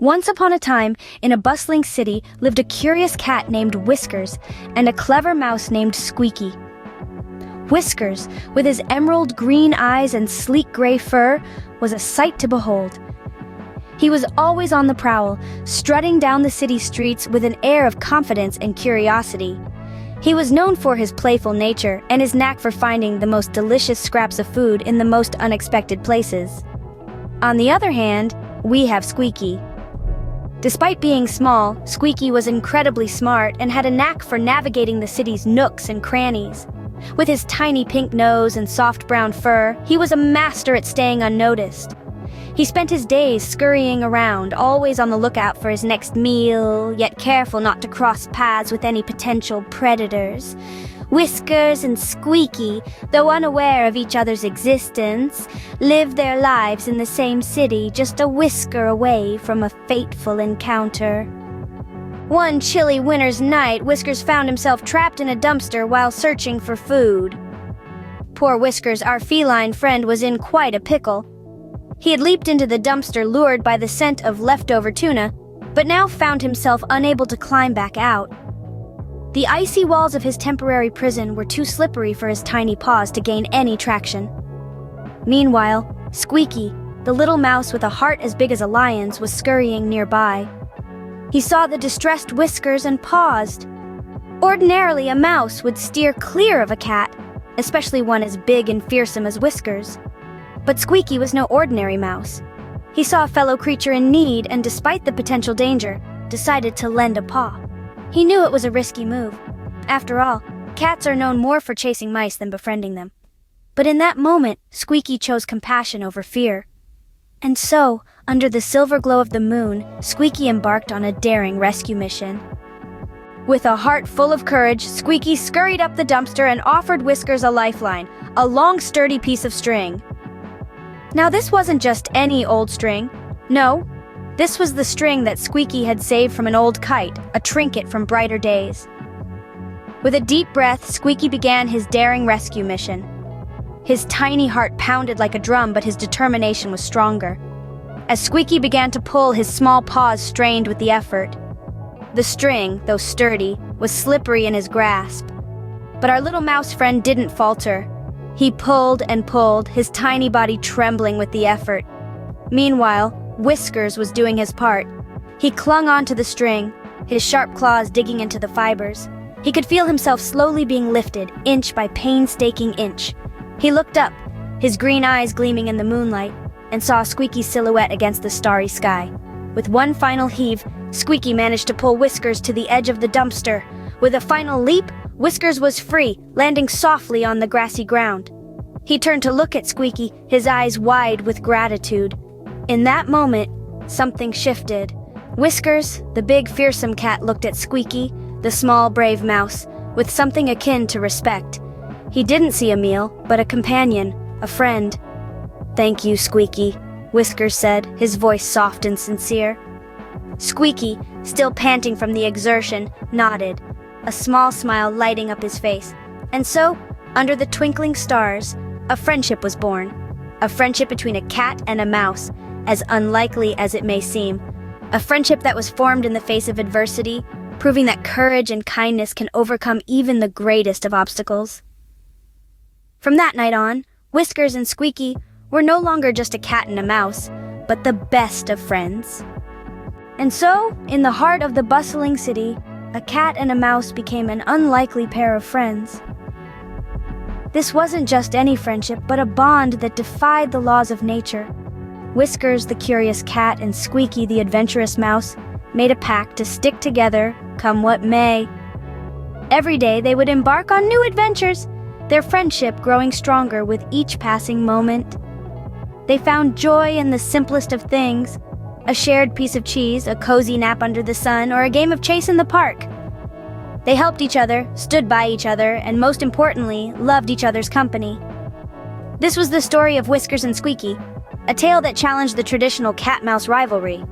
Once upon a time, in a bustling city, lived a curious cat named Whiskers and a clever mouse named Squeaky. Whiskers, with his emerald green eyes and sleek gray fur, was a sight to behold. He was always on the prowl, strutting down the city streets with an air of confidence and curiosity. He was known for his playful nature and his knack for finding the most delicious scraps of food in the most unexpected places. On the other hand, we have Squeaky. Despite being small, Squeaky was incredibly smart and had a knack for navigating the city's nooks and crannies. With his tiny pink nose and soft brown fur, he was a master at staying unnoticed. He spent his days scurrying around, always on the lookout for his next meal, yet careful not to cross paths with any potential predators. Whiskers and Squeaky, though unaware of each other's existence, lived their lives in the same city, just a whisker away from a fateful encounter. One chilly winter's night, Whiskers found himself trapped in a dumpster while searching for food. Poor Whiskers, our feline friend, was in quite a pickle. He had leaped into the dumpster lured by the scent of leftover tuna, but now found himself unable to climb back out. The icy walls of his temporary prison were too slippery for his tiny paws to gain any traction. Meanwhile, Squeaky, the little mouse with a heart as big as a lion's, was scurrying nearby. He saw the distressed Whiskers and paused. Ordinarily, a mouse would steer clear of a cat, especially one as big and fearsome as Whiskers. But Squeaky was no ordinary mouse. He saw a fellow creature in need and, despite the potential danger, decided to lend a paw. He knew it was a risky move. After all, cats are known more for chasing mice than befriending them. But in that moment, Squeaky chose compassion over fear. And so, under the silver glow of the moon, Squeaky embarked on a daring rescue mission. With a heart full of courage, Squeaky scurried up the dumpster and offered Whiskers a lifeline, a long, sturdy piece of string. Now, this wasn't just any old string. No, this was the string that Squeaky had saved from an old kite, a trinket from brighter days. With a deep breath, Squeaky began his daring rescue mission. His tiny heart pounded like a drum, but his determination was stronger. As Squeaky began to pull, his small paws strained with the effort. The string, though sturdy, was slippery in his grasp. But our little mouse friend didn't falter. He pulled and pulled, his tiny body trembling with the effort. Meanwhile, Whiskers was doing his part. He clung onto the string, his sharp claws digging into the fibers. He could feel himself slowly being lifted, inch by painstaking inch. He looked up, his green eyes gleaming in the moonlight, and saw Squeaky's silhouette against the starry sky. With one final heave, Squeaky managed to pull Whiskers to the edge of the dumpster. With a final leap, Whiskers was free, landing softly on the grassy ground. He turned to look at Squeaky, his eyes wide with gratitude. In that moment, something shifted. Whiskers, the big fearsome cat, looked at Squeaky, the small brave mouse, with something akin to respect. He didn't see a meal, but a companion, a friend. "Thank you, Squeaky," Whiskers said, his voice soft and sincere. Squeaky, still panting from the exertion, nodded, a small smile lighting up his face. And so, under the twinkling stars, a friendship was born. A friendship between a cat and a mouse, as unlikely as it may seem. A friendship that was formed in the face of adversity, proving that courage and kindness can overcome even the greatest of obstacles. From that night on, Whiskers and Squeaky were no longer just a cat and a mouse, but the best of friends. And so, in the heart of the bustling city, a cat and a mouse became an unlikely pair of friends. This wasn't just any friendship, but a bond that defied the laws of nature. Whiskers, the curious cat, and Squeaky, the adventurous mouse, made a pact to stick together, come what may. Every day they would embark on new adventures, their friendship growing stronger with each passing moment. They found joy in the simplest of things, a shared piece of cheese, a cozy nap under the sun, or a game of chase in the park. They helped each other, stood by each other, and most importantly, loved each other's company. This was the story of Whiskers and Squeaky, a tale that challenged the traditional cat-mouse rivalry.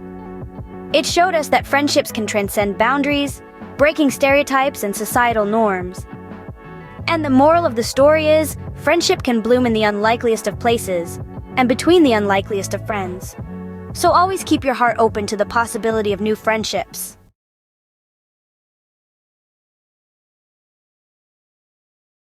It showed us that friendships can transcend boundaries, breaking stereotypes and societal norms. And the moral of the story is, friendship can bloom in the unlikeliest of places, and between the unlikeliest of friends. So always keep your heart open to the possibility of new friendships.